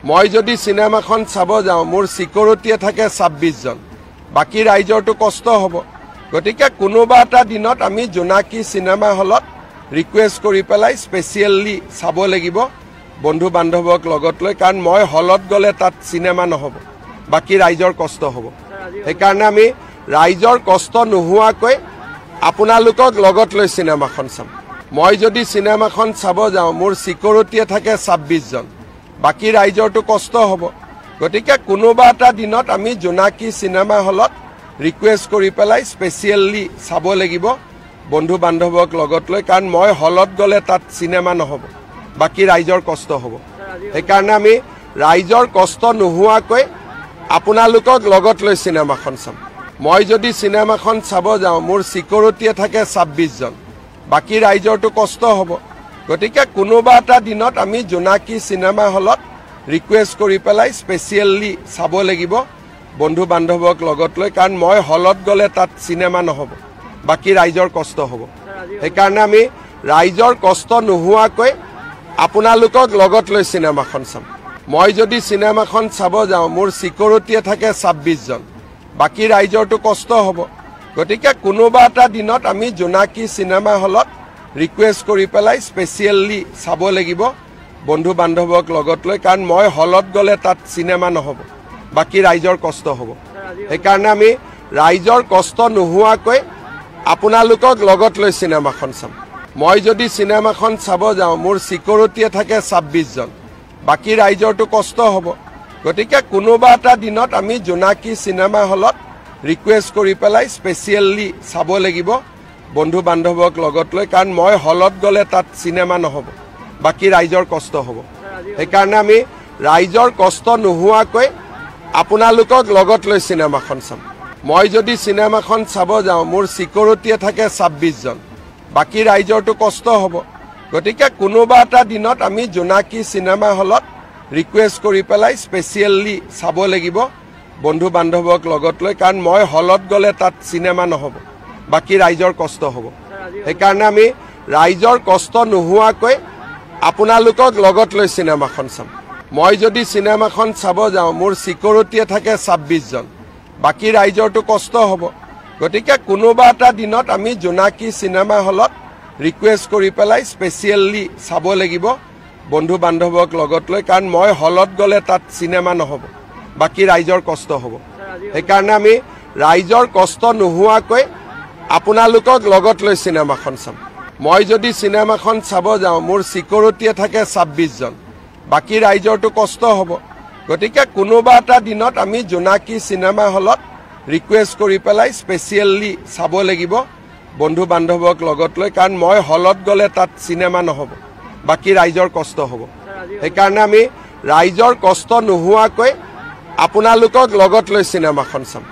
মই যদি সিনেমাখন চাব যাওঁ মোৰ সিকিউৰিটিয়ে থাকে 26 জন বাকি ৰাইজৰটো কষ্ট হ'ব গতিকে কোনোবা এটা দিনত আমি জোনাকি সিনেমা হলত ৰিকুৱেষ্ট কৰি পেলাই স্পেশালি চাব লাগিব বন্ধু বান্ধৱক লগত লৈ কাৰণ মই হলত গলে তাত সিনেমা নহব বাকি ৰাইজৰ কষ্ট হ'ব সেইকাৰণে আমি ৰাইজৰ কষ্ট নোহোৱাকৈ আপোনালোকক লগত লৈ সিনেমাখন চাম মই যদি সিনেমাখন চাব যাওঁ মোৰ সিকিউৰিটিয়ে থাকে 26 জন বাকি ৰাইজৰটো কষ্ট হ'ব গতিকে কোনোবা এটা দিনত আমি জোনাকি সিনেমা হলত ৰিকুৱেষ্ট কৰি পেলাই স্পেশালি চাব লাগিব বন্ধু বান্ধৱক লগত লৈ কাৰণ মই হলত গলে তাত সিনেমা নহব বাকি ৰাইজৰ কষ্ট হ'ব সেইকাৰণে আমি ৰাইজৰ কষ্ট নোহোৱাকৈ আপোনালোকক লগত লৈ সিনেমাখন চাম মই যদি সিনেমাখন চাব যাওঁ মোৰ সিকিউৰিটিয়ে থাকে 26 জন বাকি ৰাইজৰটো কষ্ট হ'ব গতিকে কোনোবা এটা দিনত আমি জোনাকি সিনেমা হলত ৰিকুৱেষ্ট কৰি পেলাই স্পেশালি চাব লাগিব বন্ধু বান্ধৱক লগত লৈ কাৰণ মই হলত গলে তাত সিনেমা নহব বাকি ৰাইজৰ কষ্ট হ'ব সেইকাৰণে আমি ৰাইজৰ কষ্ট নোহোৱাকৈ আপোনালোকক লগত লৈ সিনেমাখন চাম মই যদি সিনেমাখন চাব যাওঁ মোৰ সিকিউৰিটিয়ে থাকে 26 জন বাকি ৰাইজৰটো কষ্ট হ'ব গতিকে কোনোবা এটা দিনত আমি জোনাকি সিনেমা হলত ৰিকুৱেষ্ট কৰি পেলাই স্পেশালি চাব লাগিব বন্ধু বান্ধৱক লগত লৈ কাৰণ মই হলত গলে তাত সিনেমা নহব বাকি ৰাইজৰ কষ্ট হ'ব সেইকাৰণে আমি ৰাইজৰ কষ্ট নোহোৱাকৈ আপোনালোকক লগত লৈ সিনেমাখন চাম মই যদি সিনেমাখন চাব যাওঁ মোৰ সিকিউৰিটিয়ে থাকে 26 জন বাকি ৰাইজৰটো কষ্ট হ'ব গতিকে কোনোবা এটা দিনত আমি জোনাকি সিনেমা হলত ৰিকুৱেষ্ট কৰি পেলাই স্পেশালি চাব লাগিব বন্ধু বান্ধৱক লগত লৈ কাৰণ মই হলত গলে তাত সিনেমা নহব বাকি ৰাইজৰ কষ্ট হ'ব সেইকাৰণে আমি ৰাইজৰ কষ্ট নোহোৱাকৈ আপোনালোকক লগত লৈ সিনেমাখন চাম মই যদি সিনেমাখন চাব যাওঁ মোৰ সিকিউৰিটিয়ে থাকে 26 জন বাকি ৰাইজৰটো কষ্ট হ'ব গতিকে কোনোবা এটা দিনত আমি জোনাকি সিনেমা হলত ৰিকুৱেষ্ট কৰি পেলাই স্পেশালি চাব লাগিব বন্ধু বান্ধৱক লগত লৈ কাৰণ মই হলত গলে তাত সিনেমা নহব বাকি ৰাইজৰ কষ্ট হ'ব সেইকাৰণে আমি ৰাইজৰ কষ্ট নোহোৱাকৈ আপোনালোকক লগত লৈ সিনেমাখন চাম মই যদি সিনেমাখন চাব যাওঁ মোৰ সিকিউৰিটিয়ে থাকে 26 জন বাকি ৰাইজৰটো কষ্ট হ'ব গতিকে কোনোবা এটা দিনত আমি জোনাকি সিনেমা হলত ৰিকুৱেষ্ট কৰি পেলাই স্পেশালি চাব লাগিব বন্ধু বান্ধৱক লগত লৈ কাৰণ মই হলত গলে তাত সিনেমা নহব বাকি ৰাইজৰ কষ্ট হ'ব সেইকাৰণে আমি ৰাইজৰ কষ্ট নোহোৱাকৈ আপোনালোকক লগত লৈ সিনেমাখন চাম মই যদি সিনেমাখন চাব যাওঁ মোৰ সিকিউৰিটিয়ে থাকে 26 জন বাকি ৰাইজৰটো কষ্ট হ'ব গতিকে কোনোবা এটা দিনত আমি জোনাকি সিনেমা হলত ৰিকুৱেষ্ট কৰি পেলাই স্পেশালি চাব লাগিব বন্ধু বান্ধৱক লগত লৈ কাৰণ মই হলত গলে তাত সিনেমা নহব বাকি ৰাইজৰ কষ্ট হ'ব সেইকাৰণে আমি ৰাইজৰ কষ্ট নোহোৱাকৈ আপোনালোকক লগত লৈ সিনেমাখন চাম